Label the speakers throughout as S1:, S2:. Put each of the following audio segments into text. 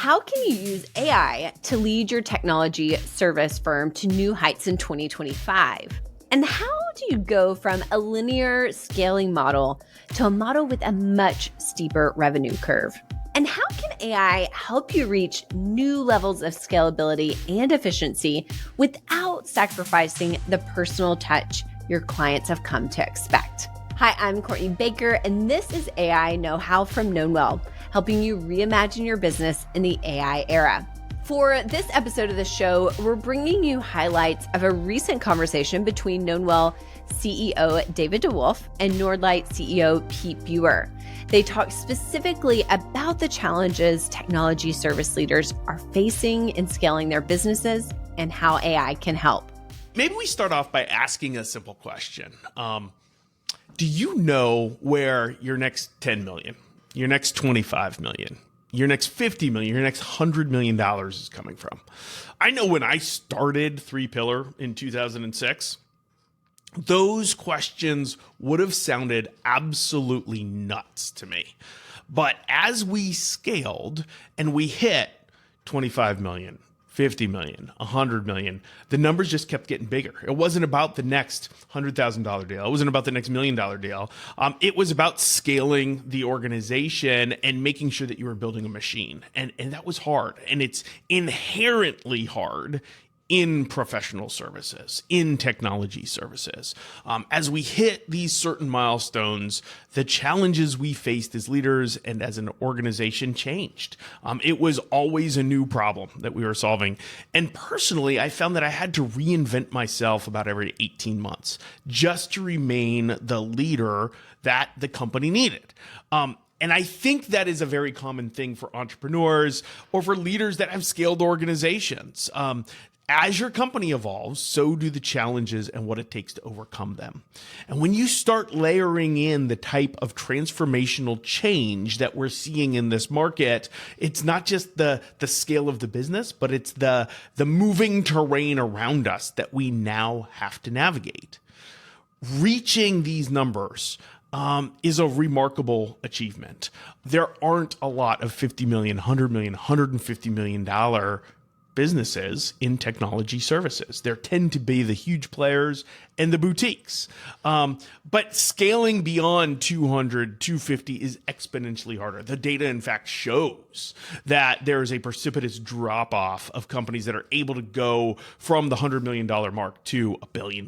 S1: How can you use AI to lead your technology service firm to new heights in 2025? And how do you go from a linear scaling model to a model with a much steeper revenue curve? And how can AI help you reach new levels of scalability and efficiency without sacrificing the personal touch your clients have come to expect? Hi, I'm Courtney Baker, and this is AI Knowhow from Knownwell, helping you reimagine your business in the AI era. For this episode of the show, we're bringing you highlights of a recent conversation between Knownwell CEO David DeWolf and NordLight CEO Pete Buer. They talk specifically about the challenges technology service leaders are facing in scaling their businesses and how AI can help.
S2: Maybe we start off by asking a simple question. Do you know where your next 10 million, your next 25 million, your next 50 million, your next $100 million is coming from? I know when I started 3Pillar in 2006, those questions would have sounded absolutely nuts to me. But as we scaled and we hit 25 million, 50 million, 100 million, the numbers just kept getting bigger. It wasn't about the next $100,000 deal. It wasn't about the next $1 million deal. It was about scaling the organization and making sure that you were building a machine. And that was hard. And it's inherently hard in professional services, in technology services. As we hit these certain milestones, the challenges we faced as leaders and as an organization changed. It was always a new problem that we were solving. And personally, I found that I had to reinvent myself about every 18 months just to remain the leader that the company needed. And I think that is a very common thing for entrepreneurs or for leaders that have scaled organizations. As your company evolves, so do the challenges and what it takes to overcome them. And when you start layering in the type of transformational change that we're seeing in this market, it's not just the scale of the business, but it's the moving terrain around us that we now have to navigate. Reaching these numbers is a remarkable achievement. There aren't a lot of $50 million, $100 million, $150 million businesses in technology services. There tend to be the huge players and the boutiques. But scaling beyond 200, 250 is exponentially harder. The data, in fact, shows that there is a precipitous drop off of companies that are able to go from the $100 million mark to $1 billion,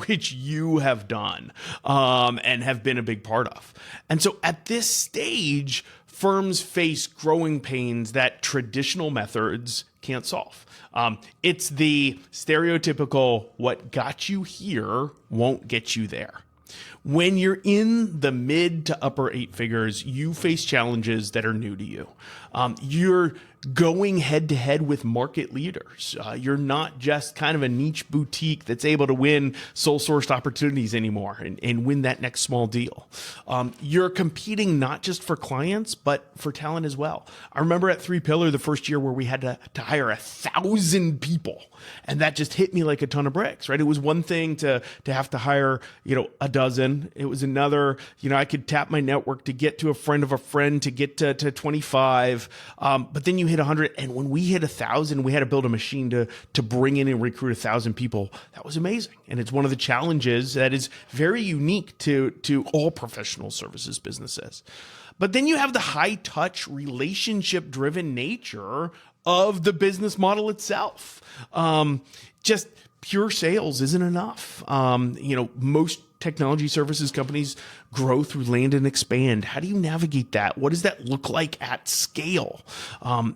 S2: which you have done and have been a big part of. And so at this stage, firms face growing pains that traditional methods can't solve. It's the stereotypical, what got you here won't get you there. When you're in the mid to upper eight figures, you face challenges that are new to you. You're going head to head with market leaders. You're not just kind of a niche boutique that's able to win sole sourced opportunities anymore and win that next small deal. You're competing not just for clients, but for talent as well. I remember at 3Pillar, the first year where we had to hire 1,000 people, and that just hit me like a ton of bricks, right? It was one thing to have to hire, a dozen. It was another, I could tap my network to get to a friend of a friend to get to 25. But then you hit 100. And when we hit 1,000, we had to build a machine to bring in and recruit 1,000 people. That was amazing. And it's one of the challenges that is very unique to all professional services businesses. But then you have the high touch, relationship driven nature of the business model itself. Just pure sales isn't enough. Most technology services companies grow through land and expand. How do you navigate that? What does that look like at scale?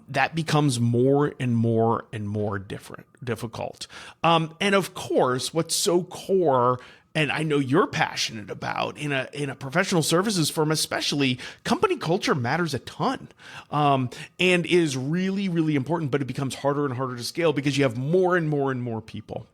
S2: That becomes more and more and more difficult. And of course, what's so core, and I know you're passionate about in a professional services firm, especially, company culture matters a ton, and is really, really important, but it becomes harder and harder to scale because you have more and more and more people.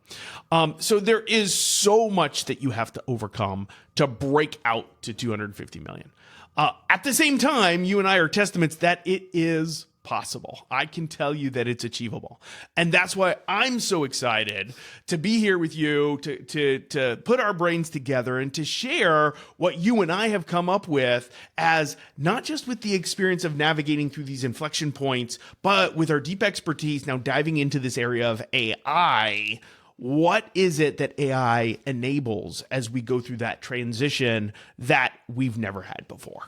S2: So there is so much that you have to overcome to break out to 250 million. At the same time, you and I are testaments that it is possible. I can tell you that it's achievable. And that's why I'm so excited to be here with you, to put our brains together and to share what you and I have come up with, as not just with the experience of navigating through these inflection points, but with our deep expertise now diving into this area of AI. What is it that AI enables as we go through that transition that we've never had before?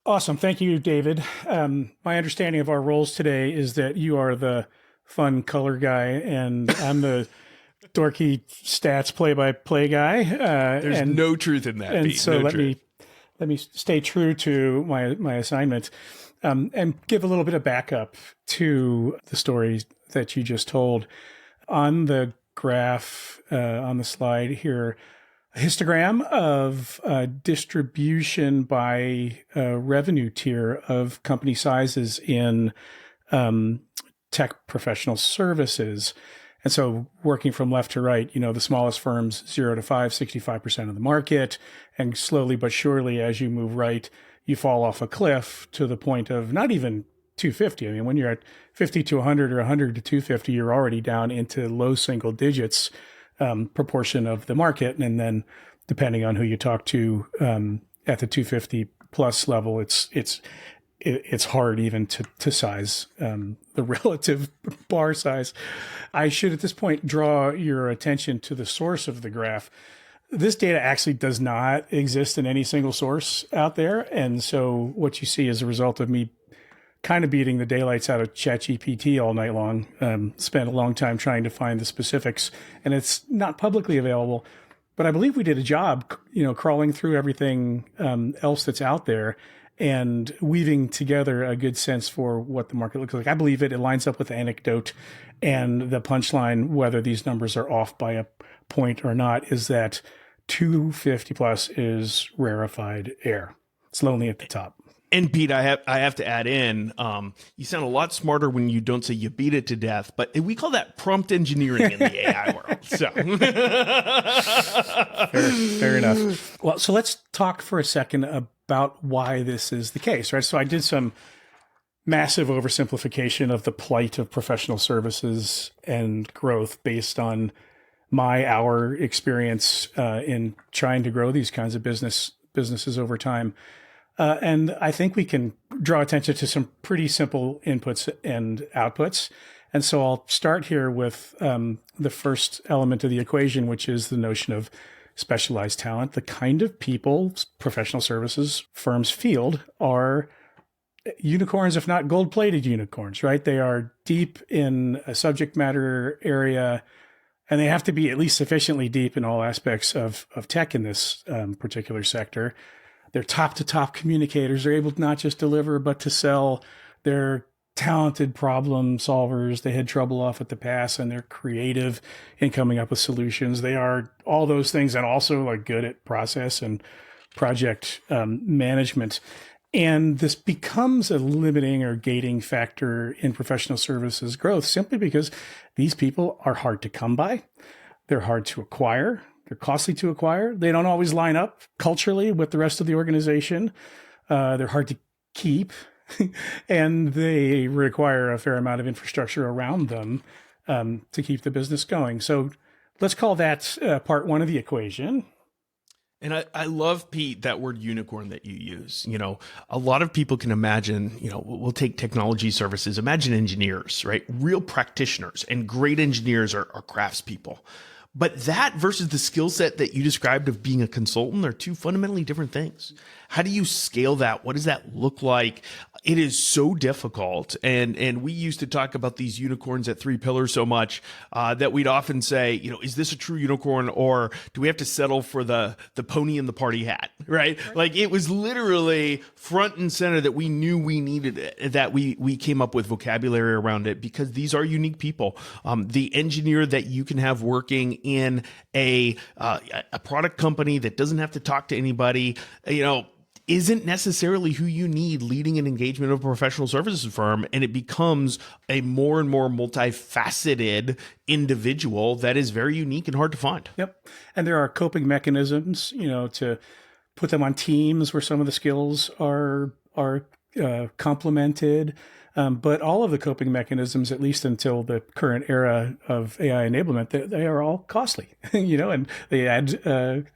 S3: Awesome. Thank you, David. My understanding of our roles today is that you are the fun color guy and I'm the dorky stats play-by-play guy.
S2: There's no truth in that.
S3: And
S2: Pete.
S3: so
S2: no
S3: let me stay true to my assignment, and give a little bit of backup to the story that you just told. On the graph on the slide here, a histogram of distribution by revenue tier of company sizes in tech professional services. And so working from left to right, the smallest firms, 0 to 5, 65% of the market. And slowly but surely, as you move right, you fall off a cliff to the point of not even 250. I mean, when you're at 50 to 100 or 100 to 250, you're already down into low single digits proportion of the market. And then depending on who you talk to at the 250 plus level, it's hard even to size the relative bar size. I should at this point draw your attention to the source of the graph. This data actually does not exist in any single source out there. And so what you see is a result of me kind of beating the daylights out of ChatGPT all night long. Spent a long time trying to find the specifics, and it's not publicly available. But I believe we did a job, crawling through everything else that's out there and weaving together a good sense for what the market looks like. I believe it lines up with the anecdote, and the punchline, whether these numbers are off by a point or not, is that 250 plus is rarefied air. It's lonely at the top.
S2: And Pete, I have to add in, you sound a lot smarter when you don't say you beat it to death, but we call that prompt engineering in the AI world. So
S3: fair enough. Well, so let's talk for a second about why this is the case, right? So I did some massive oversimplification of the plight of professional services and growth based on our experience in trying to grow these kinds of businesses over time. And I think we can draw attention to some pretty simple inputs and outputs. And so I'll start here with the first element of the equation, which is the notion of specialized talent. The kind of people professional services firms field are unicorns, if not gold-plated unicorns, right? They are deep in a subject matter area, and they have to be at least sufficiently deep in all aspects of tech in this particular sector. They're top-to-top communicators. They're able to not just deliver, but to sell. They're talented problem solvers. They had trouble off at the pass, and they're creative in coming up with solutions. They are all those things, and also good at process and project management. And this becomes a limiting or gating factor in professional services growth simply because these people are hard to come by. They're hard to acquire. They're costly to acquire. They don't always line up culturally with the rest of the organization. They're hard to keep, and they require a fair amount of infrastructure around them to keep the business going. So let's call that part one of the equation.
S2: And I love, Pete, that word unicorn that you use. A lot of people can imagine, we'll take technology services, imagine engineers, right? Real practitioners, and great engineers are craftspeople. But that versus the skill set that you described of being a consultant are two fundamentally different things. How do you scale that? What does that look like? It is so difficult. And we used to talk about these unicorns at Three Pillars so much that we'd often say, is this a true unicorn, or do we have to settle for the pony in the party hat, right? Like, it was literally front and center that we knew we needed it, that we came up with vocabulary around it, because these are unique people. The engineer that you can have working in a product company that doesn't have to talk to anybody, isn't necessarily who you need leading an engagement of a professional services firm. And it becomes a more and more multifaceted individual that is very unique and hard to find.
S3: Yep. And there are coping mechanisms, to put them on teams where some of the skills are complemented. But all of the coping mechanisms, at least until the current era of AI enablement, they are all costly, and they add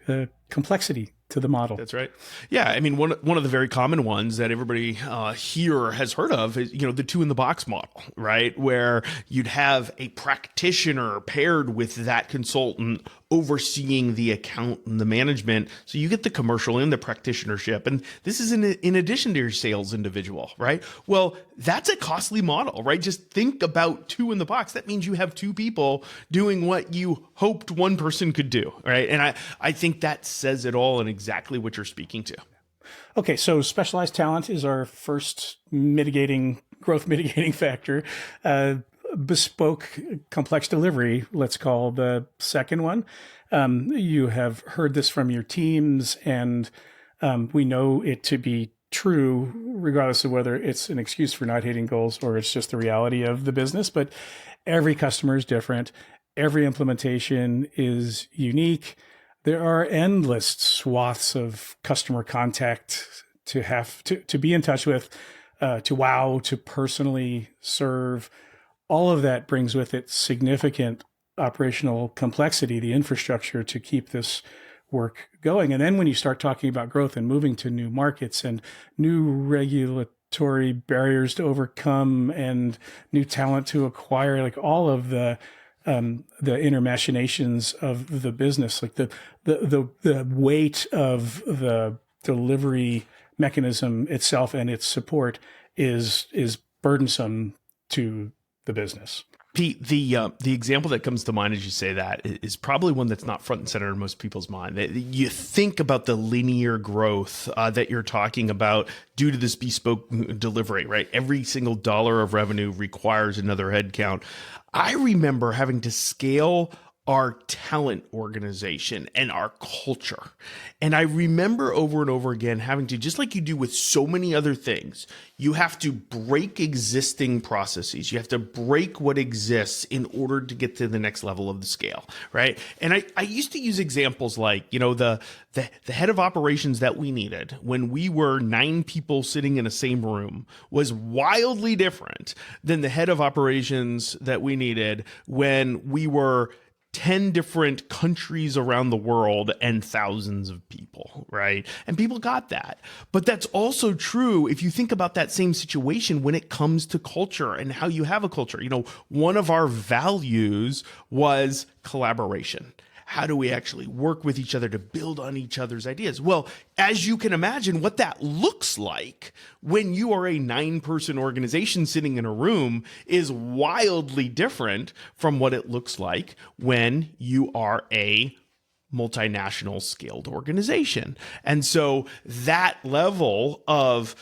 S3: complexity to the model.
S2: That's right. Yeah, I mean, one of the very common ones that everybody here has heard of is, the two in the box model, right? Where you'd have a practitioner paired with that consultant overseeing the account and the management. So you get the commercial and the practitionership. And this is in addition to your sales individual, right? Well, that's a costly model, right? Just think about two in the box. That means you have two people doing what you hoped one person could do, right? And I think that says it all and exactly what you're speaking to.
S3: Okay, so specialized talent is our first growth mitigating factor. Bespoke complex delivery, let's call the second one. You have heard this from your teams, and we know it to be true, regardless of whether it's an excuse for not hitting goals or it's just the reality of the business. But every customer is different. Every implementation is unique. There are endless swaths of customer contact to have to be in touch with, to wow, to personally serve. All of that brings with it significant operational complexity, the infrastructure to keep this work going. And then when you start talking about growth and moving to new markets and new regulatory barriers to overcome and new talent to acquire, like all of the inner machinations of the business, like the weight of the delivery mechanism itself and its support is burdensome to the business.
S2: Pete, the example that comes to mind as you say that is probably one that's not front and center in most people's mind. You think about the linear growth that you're talking about due to this bespoke delivery, right? Every single dollar of revenue requires another headcount. I remember having to scale our talent organization and our culture. And I remember over and over again having to, just like you do with so many other things, you have to break existing processes. You have to break what exists in order to get to the next level of the scale, right? And I used to use examples like, the head of operations that we needed when we were 9 people sitting in the same room was wildly different than the head of operations that we needed when we were 10 different countries around the world and thousands of people, right? And people got that. But that's also true if you think about that same situation when it comes to culture and how you have a culture. One of our values was collaboration. How do we actually work with each other to build on each other's ideas? Well, as you can imagine, what that looks like when you are a 9-person organization sitting in a room is wildly different from what it looks like when you are a multinational scaled organization. And so that level of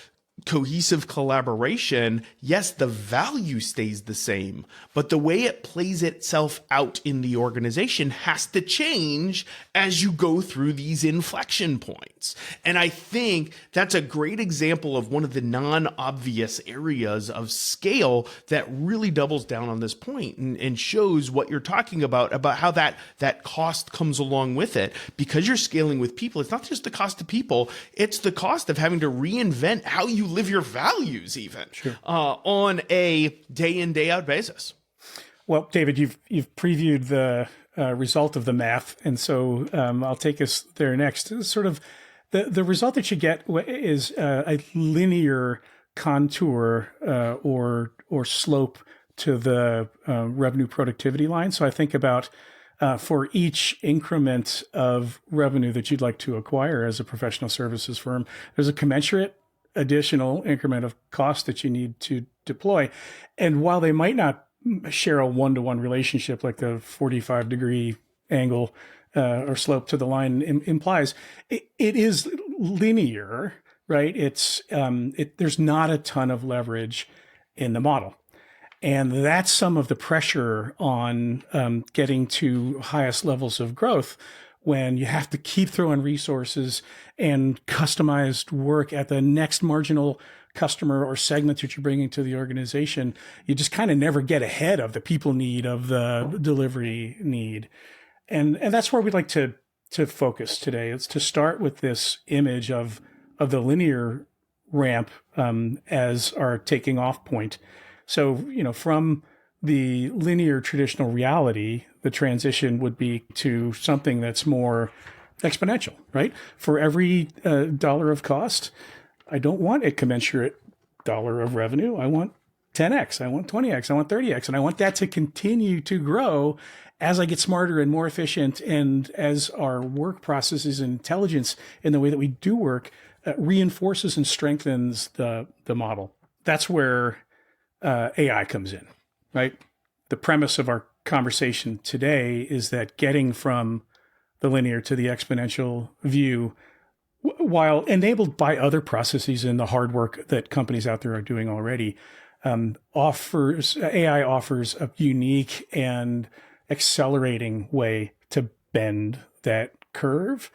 S2: cohesive collaboration, yes, the value stays the same, but the way it plays itself out in the organization has to change as you go through these inflection points. And I think that's a great example of one of the non-obvious areas of scale that really doubles down on this point and shows what you're talking about how that cost comes along with it. Because you're scaling with people, it's not just the cost of people, it's the cost of having to reinvent how you live your values even on a day in, day out basis.
S3: Well, David, you've previewed the result of the math. And so I'll take us there next. Sort of the result that you get is a linear contour or slope to the revenue productivity line. So I think about for each increment of revenue that you'd like to acquire as a professional services firm, there's a commensurate additional increment of cost that you need to deploy. And while they might not share a one-to-one relationship like the 45-degree angle or slope to the line implies, it is linear, right? There's not a ton of leverage in the model. And that's some of the pressure on getting to highest levels of growth when you have to keep throwing resources and customized work at the next marginal customer or segment that you're bringing to the organization. You just kind of never get ahead of the people need, of the delivery need. And that's where we'd like to focus today. It's to start with this image of the linear ramp as our taking off point. So, from the linear traditional reality, the transition would be to something that's more exponential, right? For every dollar of cost, I don't want a commensurate dollar of revenue. I want 10x, I want 20x, I want 30x, and I want that to continue to grow as I get smarter and more efficient, and as our work processes and intelligence in the way that we do work reinforces and strengthens the model. That's where AI comes in, right? The premise of our conversation today is that getting from the linear to the exponential view, while enabled by other processes and the hard work that companies out there are doing already, AI offers a unique and accelerating way to bend that curve.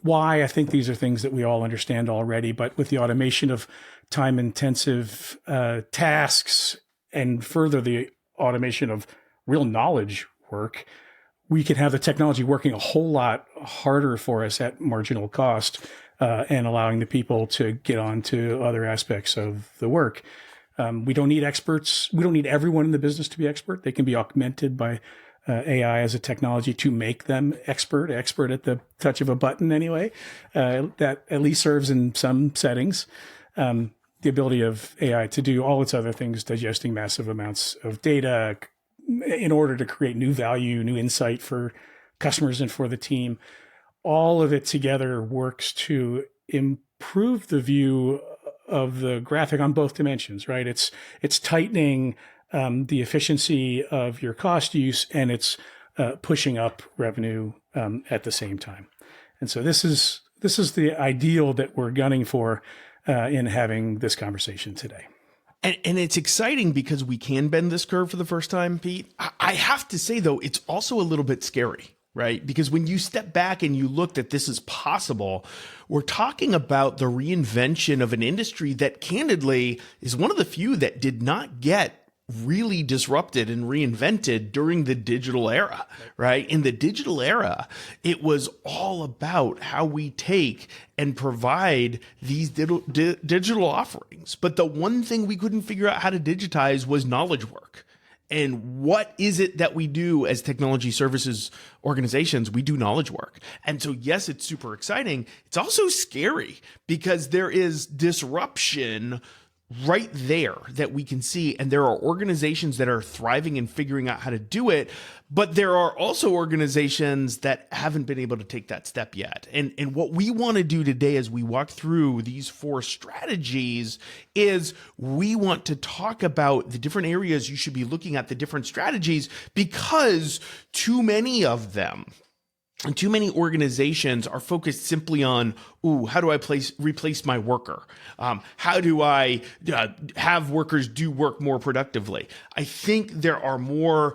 S3: Why? I think these are things that we all understand already, but with the automation of time-intensive tasks and further the automation of real knowledge work, we can have the technology working a whole lot harder for us at marginal cost and allowing the people to get on to other aspects of the work. We don't need experts. We don't need everyone in the business to be expert. They can be augmented by AI as a technology to make them expert at the touch of a button anyway. That at least serves in some settings. The ability of AI to do all its other things, digesting massive amounts of data in order to create new value, new insight for customers and for the team. All of it together works to improve the view of the graphic on both dimensions, right? It's tightening the efficiency of your cost use, and it's pushing up revenue at the same time. And so this is the ideal that we're gunning for in having this conversation today.
S2: And it's exciting because we can bend this curve for the first time, Pete. I have to say, though, it's also a little bit scary, right? Because when you step back and you look that this is possible, we're talking about the reinvention of an industry that candidly is one of the few that did not get really disrupted and reinvented during the digital era, right? In the digital era, it was all about how we take and provide these digital offerings. But the one thing we couldn't figure out how to digitize was knowledge work. And what is it that we do as technology services organizations? We do knowledge work. And so, yes, it's super exciting. It's also scary because there is disruption right there that we can see. And there are organizations that are thriving and figuring out how to do it. But there are also organizations that haven't been able to take that step yet. And what we want to do today as we walk through these 4 strategies is we want to talk about the different areas you should be looking at, the different strategies, because too many of them and too many organizations are focused simply on, how do I replace my worker? How do I have workers do work more productively? I think there are more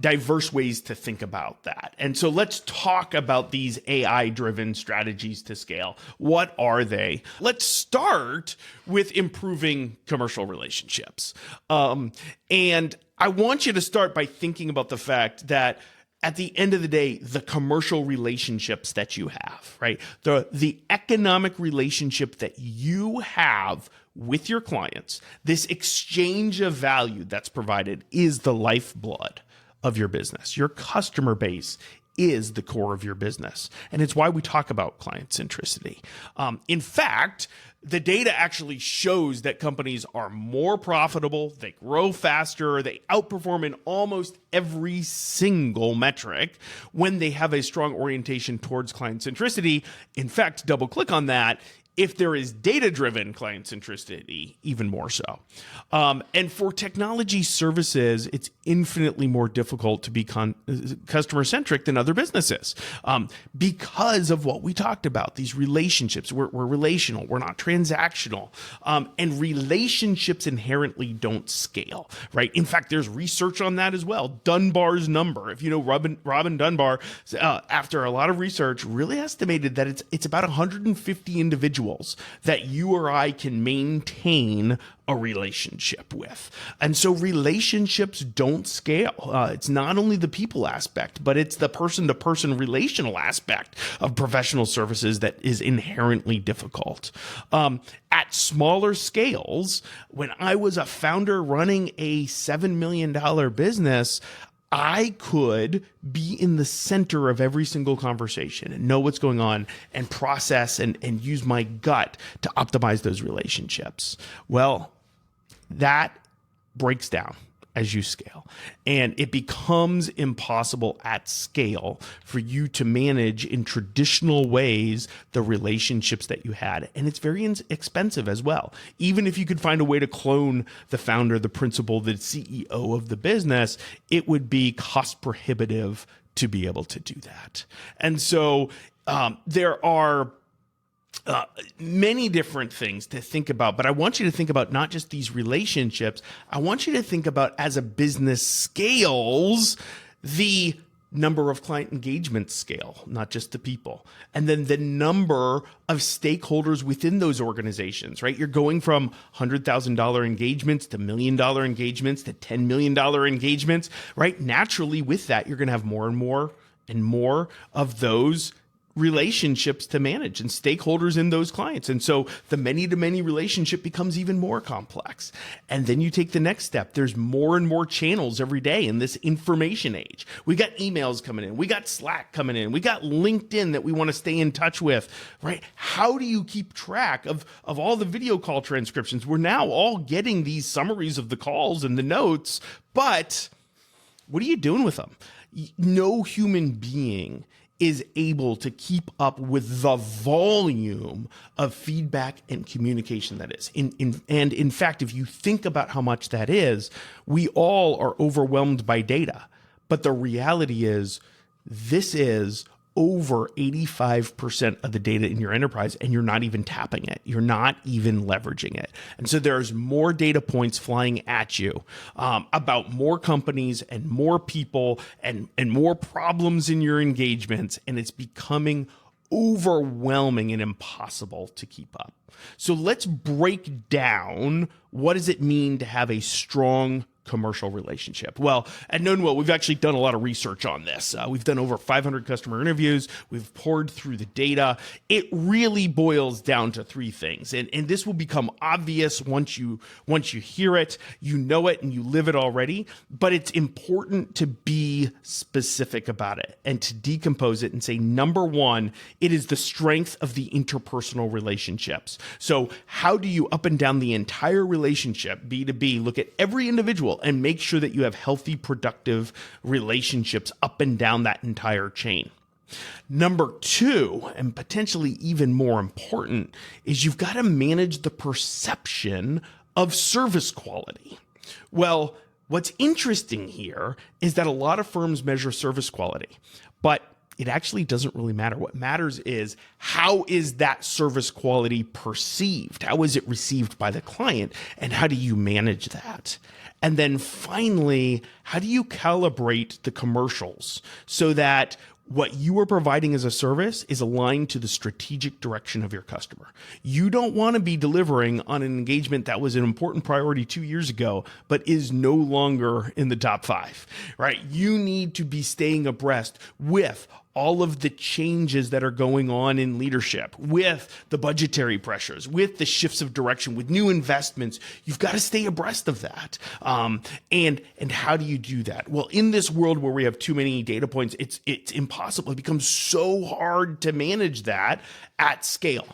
S2: diverse ways to think about that. And so let's talk about these AI-driven strategies to scale. What are they? Let's start with improving commercial relationships. And I want you to start by thinking about the fact that at the end of the day, the commercial relationships that you have, right? The economic relationship that you have with your clients, this exchange of value that's provided is the lifeblood of your business. Your customer base is the core of your business. And it's why we talk about client centricity. In fact, the data actually shows that companies are more profitable, they grow faster, they outperform in almost every single metric when they have a strong orientation towards client centricity. In fact, double click on that. If there is data-driven client centricity, even more so. And for technology services, it's infinitely more difficult to be customer-centric than other businesses because of what we talked about, these relationships. We're relational. We're not transactional. And relationships inherently don't scale, right? In fact, there's research on that as well. Dunbar's number, if you know Robin Dunbar, after a lot of research, really estimated that it's about 150 individuals individuals that you or I can maintain a relationship with. And so relationships don't scale. It's not only the people aspect, but it's the person-to-person relational aspect of professional services that is inherently difficult. At smaller scales, when I was a founder running a $7 million business, I could be in the center of every single conversation and know what's going on and process and use my gut to optimize those relationships. Well, that breaks down as you scale, and it becomes impossible at scale for you to manage in traditional ways the relationships that you had. And it's very expensive as well. Even if you could find a way to clone the founder, the principal, the CEO of the business, it would be cost prohibitive to be able to do that. And so there are many different things to think about, but I want you to think about not just these relationships. I want you to think about, as a business scales, the number of client engagements scale, not just the people, and then the number of stakeholders within those organizations, right? You're going from $100,000 engagements to $1 million engagements to $10 million engagements, right? Naturally, with that, you're going to have more and more of those relationships to manage and stakeholders in those clients. And so the many-to-many relationship becomes even more complex. And then you take the next step. There's more and more channels every day in this information age. We got emails coming in. We got Slack coming in. We got LinkedIn that we want to stay in touch with, right? How do you keep track of all the video call transcriptions? We're now all getting these summaries of the calls and the notes, but what are you doing with them? No human being is able to keep up with the volume of feedback and communication that is. And in fact, if you think about how much that is, we all are overwhelmed by data. But the reality is, this is over 85% of the data in your enterprise, and you're not even tapping it. You're not even leveraging it. And so there's more data points flying at you about more companies and more people and more problems in your engagements, and it's becoming overwhelming and impossible to keep up. So let's break down, what does it mean to have a strong commercial relationship? Well, at Knownwell, we've actually done a lot of research on this. We've done over 500 customer interviews. We've poured through the data. It really boils down to three things. And this will become obvious once you hear it, you know it, and you live it already. But it's important to be specific about it and to decompose it and say, number one, it is the strength of the interpersonal relationships. So how do you up and down the entire relationship, B2B, look at every individual and make sure that you have healthy, productive relationships up and down that entire chain? Number two, and potentially even more important, is you've got to manage the perception of service quality. Well, what's interesting here is that a lot of firms measure service quality, but it actually doesn't really matter. What matters is, how is that service quality perceived? How is it received by the client? And how do you manage that? And then finally, how do you calibrate the commercials so that what you are providing as a service is aligned to the strategic direction of your customer? You don't want to be delivering on an engagement that was an important priority 2 years ago, but is no longer in the top 5, right? You need to be staying abreast with all of the changes that are going on in leadership, with the budgetary pressures, with the shifts of direction, with new investments. You've got to stay abreast of that. And how do you do that? Well, in this world where we have too many data points, it's impossible. It becomes so hard to manage that at scale.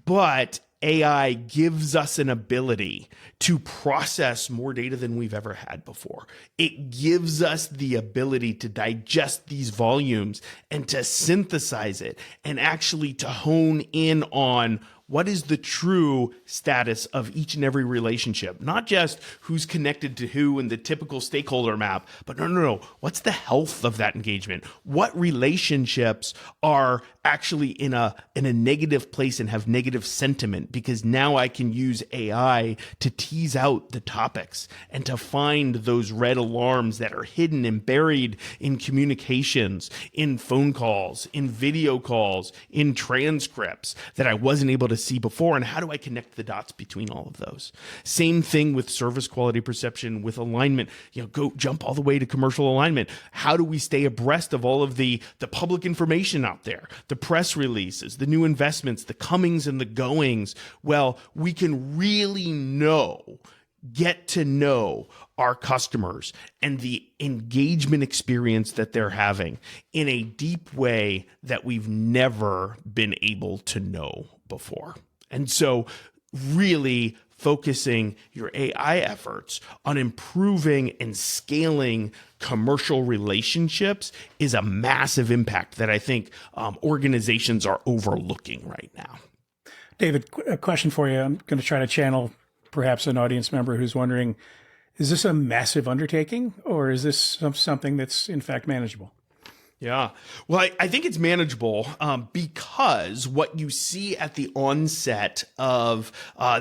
S2: But AI gives us an ability to process more data than we've ever had before. It gives us the ability to digest these volumes and to synthesize it and actually to hone in on what is the true status of each and every relationship, not just who's connected to who and the typical stakeholder map, but no. What's the health of that engagement? What relationships are actually in a negative place and have negative sentiment? Because now I can use AI to tease out the topics and to find those red alarms that are hidden and buried in communications, in phone calls, in video calls, in transcripts that I wasn't able to to see before, and how do I connect the dots between all of those? Same thing with service quality perception, with alignment. Go jump all the way to commercial alignment. How do we stay abreast of all of the public information out there, the press releases, the new investments, the comings and the goings? Well, we can really get to know our customers and the engagement experience that they're having in a deep way that we've never been able to know before. And so really focusing your AI efforts on improving and scaling commercial relationships is a massive impact that I think organizations are overlooking right now.
S3: David, a question for you. I'm going to try to channel perhaps an audience member who's wondering, is this a massive undertaking, or is this something that's in fact manageable?
S2: Yeah. Well, I think it's manageable because what you see at the onset of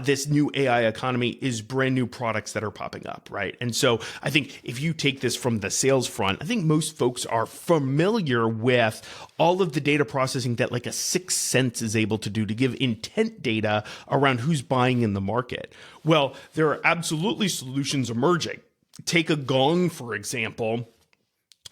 S2: this new AI economy is brand new products that are popping up, right? And so I think if you take this from the sales front, I think most folks are familiar with all of the data processing that like a sixth sense is able to do to give intent data around who's buying in the market. Well, there are absolutely solutions emerging. Take a Gong, for example,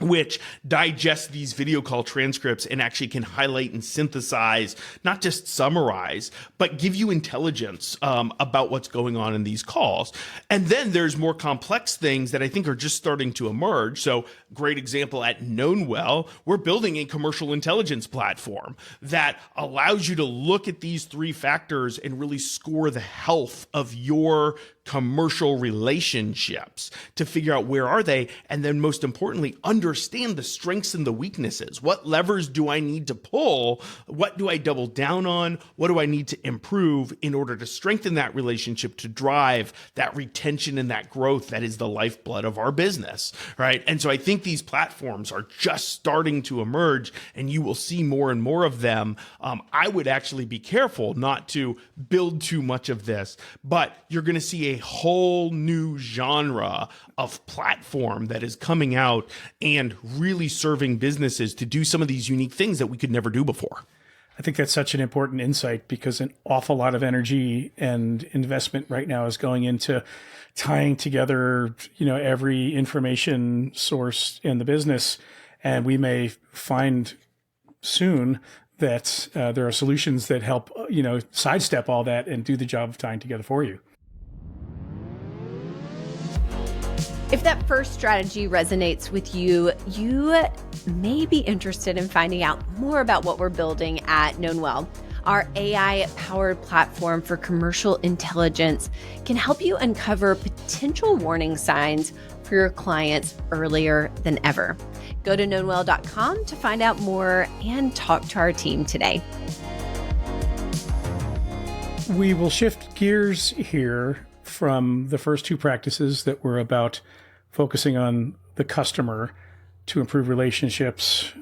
S2: which digests these video call transcripts and actually can highlight and synthesize, not just summarize, but give you intelligence about what's going on in these calls. And then there's more complex things that I think are just starting to emerge. So great example at Knownwell, we're building a commercial intelligence platform that allows you to look at these three factors and really score the health of your commercial relationships to figure out where are they, and then most importantly, understand the strengths and the weaknesses. What levers do I need to pull? What do I double down on? What do I need to improve in order to strengthen that relationship to drive that retention and that growth that is the lifeblood of our business, right? And so I think these platforms are just starting to emerge, and you will see more and more of them. I would actually be careful not to build too much of this, but you're going to see a whole new genre of platform that is coming out and really serving businesses to do some of these unique things that we could never do before.
S3: I think that's such an important insight, because an awful lot of energy and investment right now is going into tying together, every information source in the business. And we may find soon that there are solutions that help, sidestep all that and do the job of tying together for you.
S1: If that first strategy resonates with you, you may be interested in finding out more about what we're building at Knownwell. Our AI-powered platform for commercial intelligence can help you uncover potential warning signs for your clients earlier than ever. Go to knownwell.com to find out more and talk to our team today.
S3: We will shift gears here from the first two practices that were about focusing on the customer to improve relationships,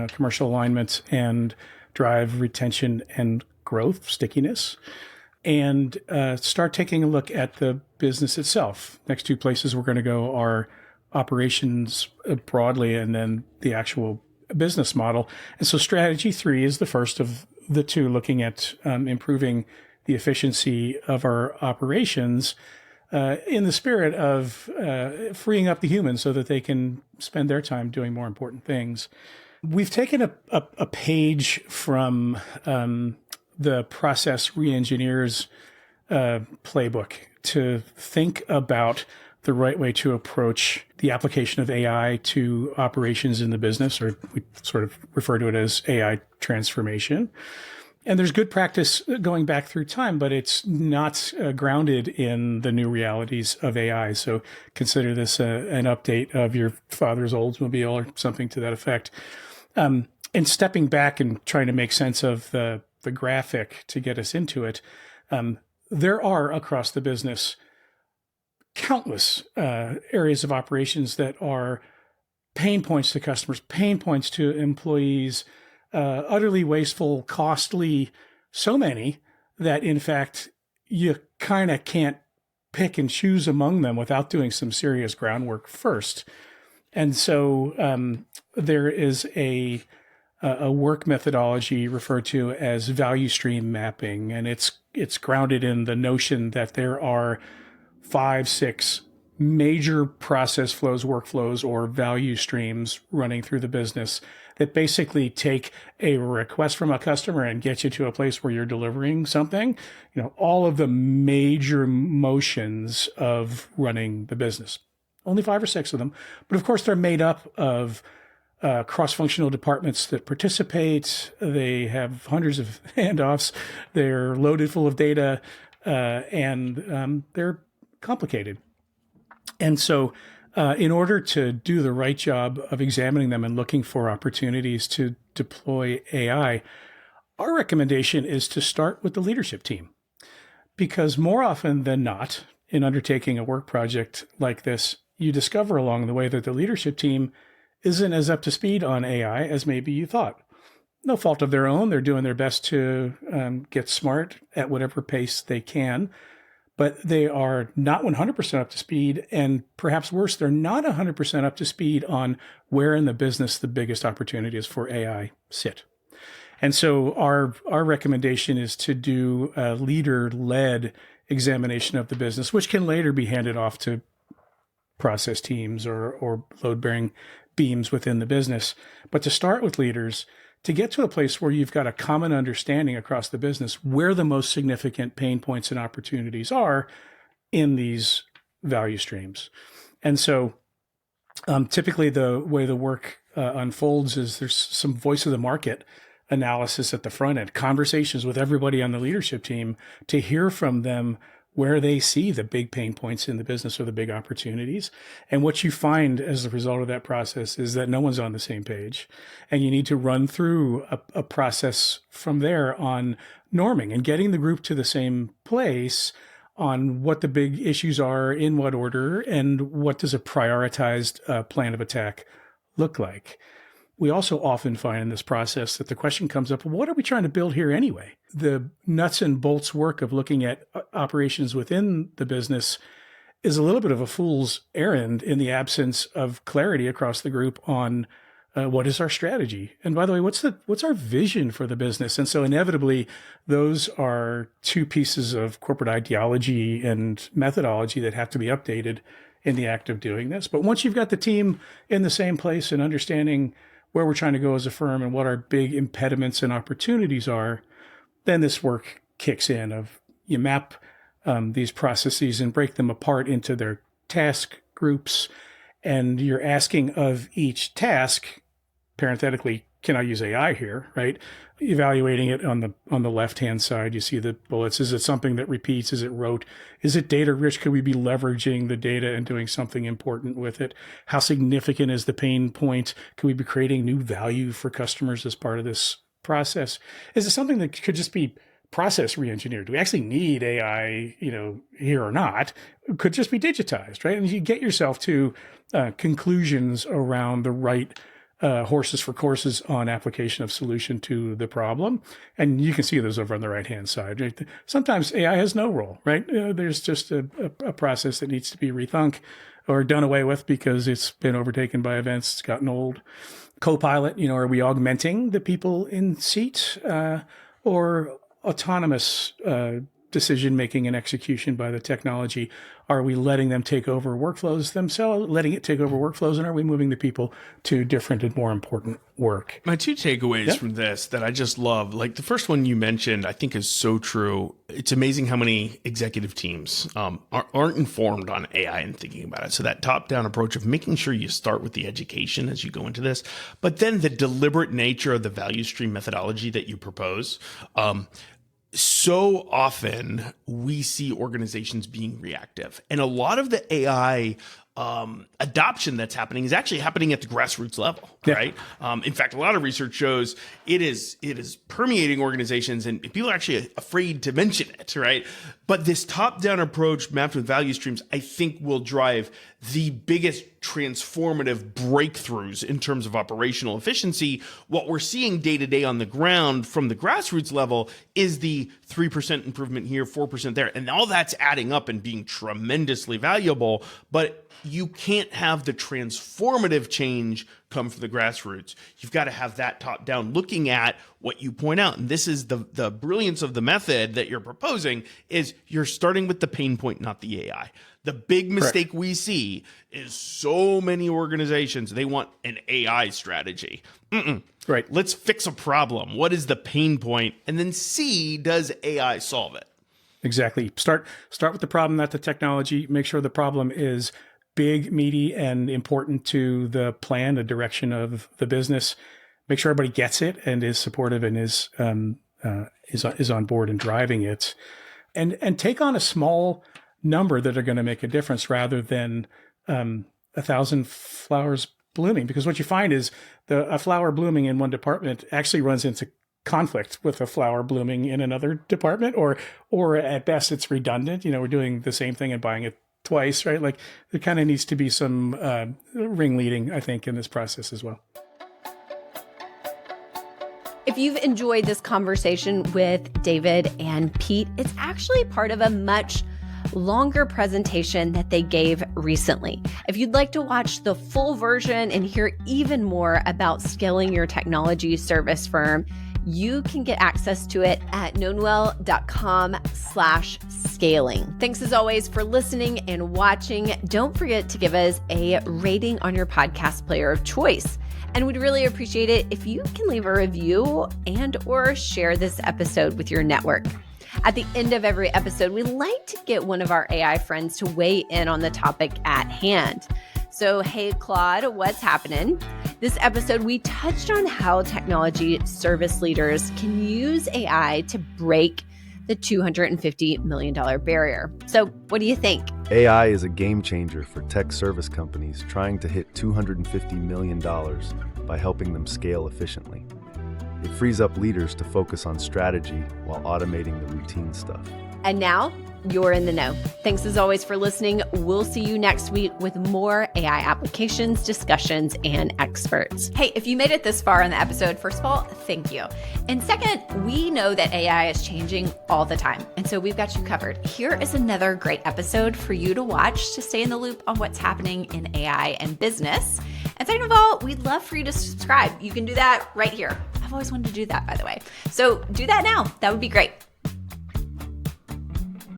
S3: commercial alignment, and drive retention and growth, stickiness, and start taking a look at the business itself. Next two places we're going to go are operations broadly, and then the actual business model. And so strategy 3 is the first of the two, looking at improving the efficiency of our operations in the spirit of freeing up the humans so that they can spend their time doing more important things. We've taken a page from the Process Reengineers playbook to think about the right way to approach the application of AI to operations in the business, or we sort of refer to it as AI transformation. And there's good practice going back through time, but it's not grounded in the new realities of AI. So consider this an update of your father's Oldsmobile or something to that effect. And stepping back and trying to make sense of the graphic to get us into it, there are across the business countless areas of operations that are pain points to customers, pain points to employees, utterly wasteful, costly, so many that in fact you kind of can't pick and choose among them without doing some serious groundwork first. And so there is a a work methodology referred to as value stream mapping, and it's grounded in the notion that there are 5, 6 major process flows, workflows, or value streams running through the business that basically take a request from a customer and get you to a place where you're delivering something. All of the major motions of running the business. Only 5 or 6 of them, but of course they're made up of cross-functional departments that participate. They have hundreds of handoffs. They're loaded full of data, and they're complicated. And so in order to do the right job of examining them and looking for opportunities to deploy AI, our recommendation is to start with the leadership team. Because more often than not, in undertaking a work project like this, you discover along the way that the leadership team isn't as up to speed on AI as maybe you thought. No fault of their own. They're doing their best to get smart at whatever pace they can. But they are not 100% up to speed, and perhaps worse, they're not 100% up to speed on where in the business the biggest opportunities for AI sit. And so our recommendation is to do a leader-led examination of the business, which can later be handed off to process teams or load-bearing beams within the business. But to start with leaders, to get to a place where you've got a common understanding across the business where the most significant pain points and opportunities are in these value streams. And so typically the way the work unfolds is there's some voice of the market analysis at the front end, conversations with everybody on the leadership team to hear from them where they see the big pain points in the business or the big opportunities. And what you find as a result of that process is that no one's on the same page. And you need to run through a process from there on norming and getting the group to the same place on what the big issues are, in what order, and what does a prioritized plan of attack look like. We also often find in this process that the question comes up, what are we trying to build here anyway? The nuts and bolts work of looking at operations within the business is a little bit of a fool's errand in the absence of clarity across the group on what is our strategy. And by the way, what's our vision for the business? And so inevitably, those are 2 pieces of corporate ideology and methodology that have to be updated in the act of doing this. But once you've got the team in the same place and understanding where we're trying to go as a firm and what our big impediments and opportunities are, then this work kicks in of you map these processes and break them apart into their task groups. And you're asking of each task, parenthetically, can I use AI here, right? Evaluating it on the left-hand side, you see the bullets. Is it something that repeats? Is it rote? Is it data rich? Could we be leveraging the data and doing something important with it? How significant is the pain point? Could we be creating new value for customers as part of this process? Is it something that could just be process re-engineered? Do we actually need AI, here or not? It could just be digitized, right? And you get yourself to conclusions around the right horses for courses on application of solution to the problem. And you can see those over on the right-hand side. Right? Sometimes AI has no role, right? There's just a process that needs to be rethunk or done away with because it's been overtaken by events. It's gotten old. Copilot, are we augmenting the people in seat or autonomous decision-making and execution by the technology? Are we letting them take over workflows themselves, letting it take over workflows, and are we moving the people to different and more important work?
S2: My 2 takeaways from this that I just love, like the first one you mentioned, I think is so true. It's amazing how many executive teams aren't informed on AI and thinking about it. So that top-down approach of making sure you start with the education as you go into this, but then the deliberate nature of the value stream methodology that you propose. So often we see organizations being reactive, and a lot of the AI adoption that's happening is actually happening at the grassroots level, right? In fact, a lot of research shows it is permeating organizations, and people are actually afraid to mention it, right? But this top-down approach mapped with value streams, I think, will drive the biggest transformative breakthroughs in terms of operational efficiency. What we're seeing day to day on the ground from the grassroots level is the 3% improvement here, 4% there. And all that's adding up and being tremendously valuable. But you can't have the transformative change come from the grassroots. You've got to have that top down, looking at what you point out. And this is the brilliance of the method that you're proposing, is you're starting with the pain point, not the AI. The big mistake we see is so many organizations, they want an AI strategy.
S3: Right.
S2: Let's fix a problem. What is the pain point? And then see, does AI solve it?
S3: Exactly. Start with the problem, not the technology. Make sure the problem is big, meaty, and important to the plan, the direction of the business. Make sure everybody gets it and is supportive and is on board and driving it, and take on a small number that are going to make a difference rather than 1,000 flowers blooming. Because what you find is a flower blooming in one department actually runs into conflict with a flower blooming in another department, or at best it's redundant. We're doing the same thing and buying it twice, right? Like, there kind of needs to be some ringleading, I think, in this process as well.
S1: If you've enjoyed this conversation with David and Pete, it's actually part of a much longer presentation that they gave recently. If you'd like to watch the full version and hear even more about scaling your technology service firm, you can get access to it at knownwell.com/scaling. Thanks as always for listening and watching. Don't forget to give us a rating on your podcast player of choice. And we'd really appreciate it if you can leave a review and/or share this episode with your network. At the end of every episode, we like to get one of our AI friends to weigh in on the topic at hand. So, hey, Claude, what's happening? This episode, we touched on how technology service leaders can use AI to break the $250 million barrier. So what do you think?
S4: AI is a game changer for tech service companies trying to hit $250 million by helping them scale efficiently. It frees up leaders to focus on strategy while automating the routine stuff.
S1: And now you're in the know. Thanks as always for listening. We'll see you next week with more AI applications, discussions, and experts. Hey, if you made it this far in the episode, first of all, thank you. And second, we know that AI is changing all the time. And so we've got you covered. Here is another great episode for you to watch to stay in the loop on what's happening in AI and business. And second of all, we'd love for you to subscribe. You can do that right here. I've always wanted to do that, by the way. So do that now. That would be great.